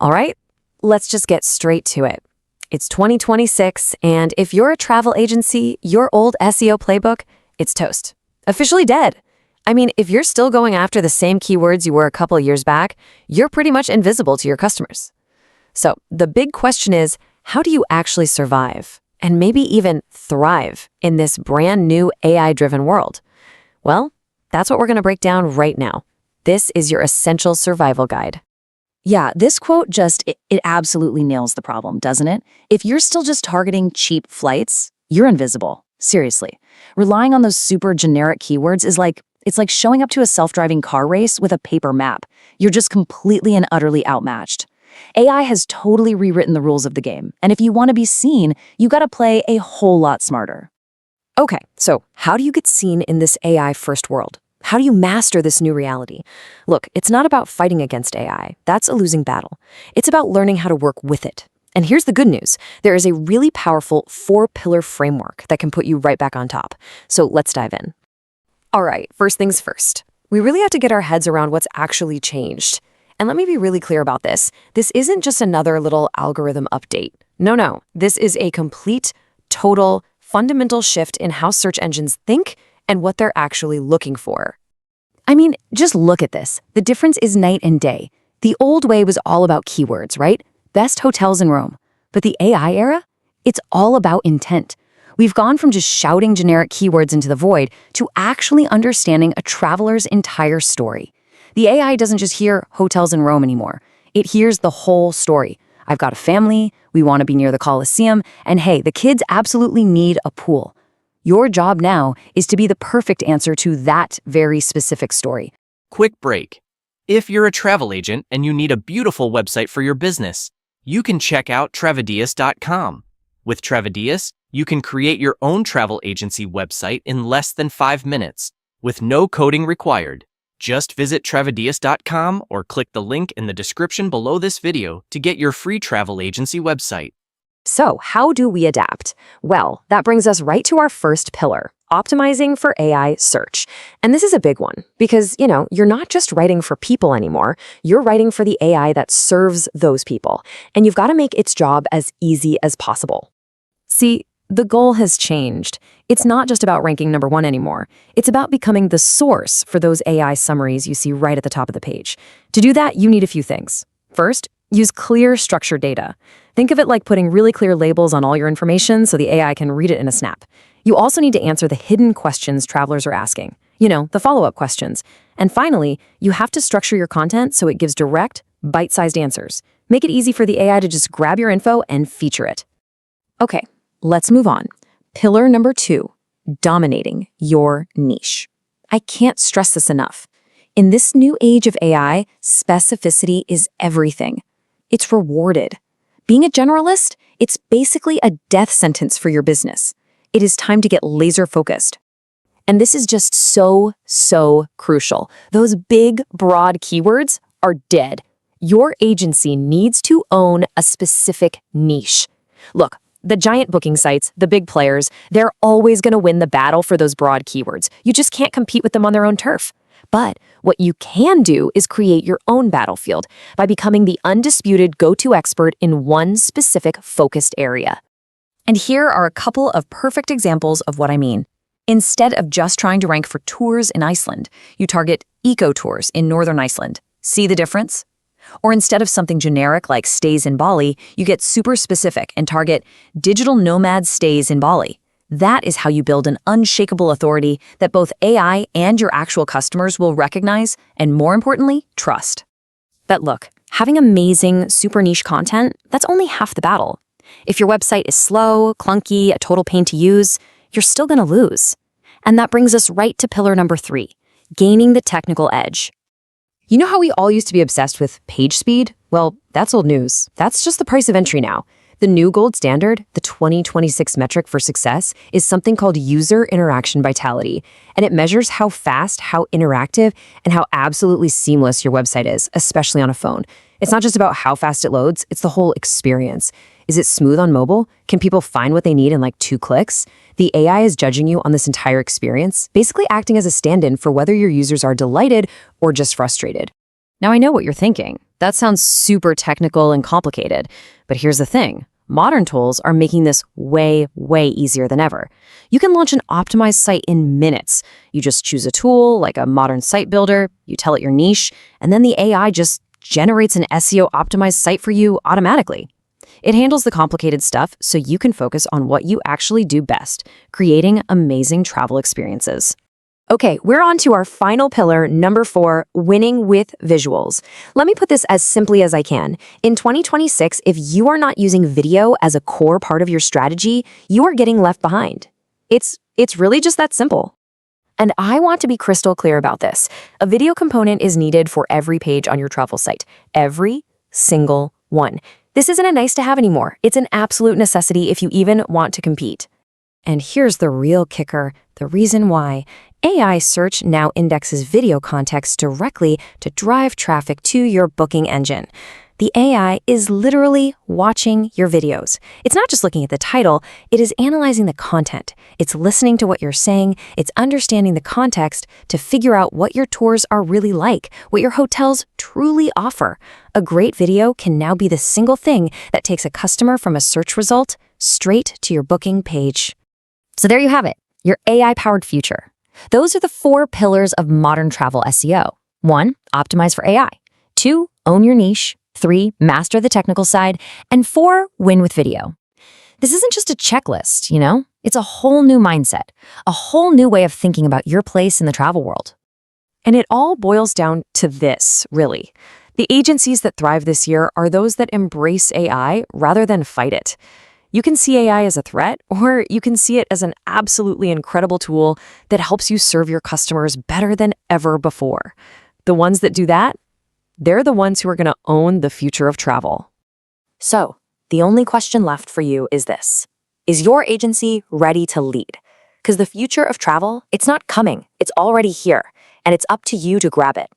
All right, let's just get straight to it. It's 2026, and if you're a travel agency, your old SEO playbook, it's toast. Officially dead. I mean, if you're still going after the same keywords you were a couple years back, you're pretty much invisible to your customers. So the big question is, how do you actually survive and maybe even thrive in this brand new AI-driven world? Well, that's what we're going to break down right now. This is your essential survival guide. Yeah, this quote it absolutely nails the problem, doesn't it? If you're still just targeting cheap flights, you're invisible. Seriously. Relying on those super generic keywords it's like showing up to a self-driving car race with a paper map. You're just completely and utterly outmatched. AI has totally rewritten the rules of the game, and if you want to be seen, you got to play a whole lot smarter. Okay, so how do you get seen in this AI-first world? How do you master this new reality? Look, it's not about fighting against AI. That's a losing battle. It's about learning how to work with it. And here's the good news. There is a really powerful 4-pillar framework that can put you right back on top. So let's dive in. All right, first things first. We really have to get our heads around what's actually changed. And let me be really clear about this. This isn't just another little algorithm update. No. This is a complete, total, fundamental shift in how search engines think and what they're actually looking for. I mean, just look at this. The difference is night and day. The old way was all about keywords, right? Best hotels in Rome. But the AI era? It's all about intent. We've gone from just shouting generic keywords into the void to actually understanding a traveler's entire story. The AI doesn't just hear hotels in Rome anymore. It hears the whole story. I've got a family, we want to be near the Colosseum, and hey, the kids absolutely need a pool. Your job now is to be the perfect answer to that very specific story. Quick break. If you're a travel agent and you need a beautiful website for your business, you can check out Travedeus.com. With Travedeus, you can create your own travel agency website in less than 5 minutes, with no coding required. Just visit Travedeus.com or click the link in the description below this video to get your free travel agency website. So how do we adapt? Well, that brings us right to our first pillar, optimizing for AI search. And this is a big one because, you're not just writing for people anymore. You're writing for the AI that serves those people. And you've got to make its job as easy as possible. See, the goal has changed. It's not just about ranking number 1 anymore. It's about becoming the source for those AI summaries you see right at the top of the page. To do that, you need a few things. First, use clear, structured data. Think of it like putting really clear labels on all your information so the AI can read it in a snap. You also need to answer the hidden questions travelers are asking. The follow-up questions. And finally, you have to structure your content so it gives direct, bite-sized answers. Make it easy for the AI to just grab your info and feature it. Okay, let's move on. Pillar number 2, dominating your niche. I can't stress this enough. In this new age of AI, specificity is everything. It's rewarded. Being a generalist, it's basically a death sentence for your business. It is time to get laser focused. And this is just so crucial. Those big, broad keywords are dead. Your agency needs to own a specific niche. Look, the giant booking sites, the big players, they're always going to win the battle for those broad keywords. You just can't compete with them on their own turf. But what you can do is create your own battlefield by becoming the undisputed go-to expert in one specific focused area. And here are a couple of perfect examples of what I mean. Instead of just trying to rank for tours in Iceland, you target eco-tours in northern Iceland. See the difference? Or instead of something generic like stays in Bali, you get super specific and target digital nomad stays in Bali. That is how you build an unshakable authority that both AI and your actual customers will recognize and, more importantly, trust. But look, having amazing, super niche content, that's only half the battle. If your website is slow, clunky, a total pain to use, you're still going to lose. And that brings us right to pillar number 3, gaining the technical edge. You know how we all used to be obsessed with page speed? Well, that's old news. That's just the price of entry now. The new gold standard, the 2026 metric for success, is something called user interaction vitality, and it measures how fast, how interactive, and how absolutely seamless your website is, especially on a phone. It's not just about how fast it loads, it's the whole experience. Is it smooth on mobile? Can people find what they need in like 2 clicks? The AI is judging you on this entire experience, basically acting as a stand-in for whether your users are delighted or just frustrated. Now, I know what you're thinking. That sounds super technical and complicated. But here's the thing. Modern tools are making this way, way easier than ever. You can launch an optimized site in minutes. You just choose a tool like a modern site builder, you tell it your niche, and then the AI just generates an SEO optimized site for you automatically. It handles the complicated stuff so you can focus on what you actually do best, creating amazing travel experiences. Okay, we're on to our final pillar, number 4, winning with visuals. Let me put this as simply as I can. In 2026, if you are not using video as a core part of your strategy, you are getting left behind. It's really just that simple. And I want to be crystal clear about this. A video component is needed for every page on your travel site. Every single one. This isn't a nice to have anymore. It's an absolute necessity if you even want to compete. And here's the real kicker, the reason why. AI search now indexes video context directly to drive traffic to your booking engine. The AI is literally watching your videos. It's not just looking at the title, it is analyzing the content. It's listening to what you're saying, it's understanding the context to figure out what your tours are really like, what your hotels truly offer. A great video can now be the single thing that takes a customer from a search result straight to your booking page. So there you have it, your AI-powered future. Those are the 4 pillars of modern travel SEO. 1, optimize for AI. 2, own your niche. 3, master the technical side. And 4, win with video. This isn't just a checklist, you know? It's a whole new mindset, a whole new way of thinking about your place in the travel world. And it all boils down to this, really. The agencies that thrive this year are those that embrace AI rather than fight it. You can see AI as a threat, or you can see it as an absolutely incredible tool that helps you serve your customers better than ever before. The ones that do that, they're the ones who are going to own the future of travel. So, the only question left for you is this. Is your agency ready to lead? Because the future of travel, it's not coming, it's already here, and it's up to you to grab it.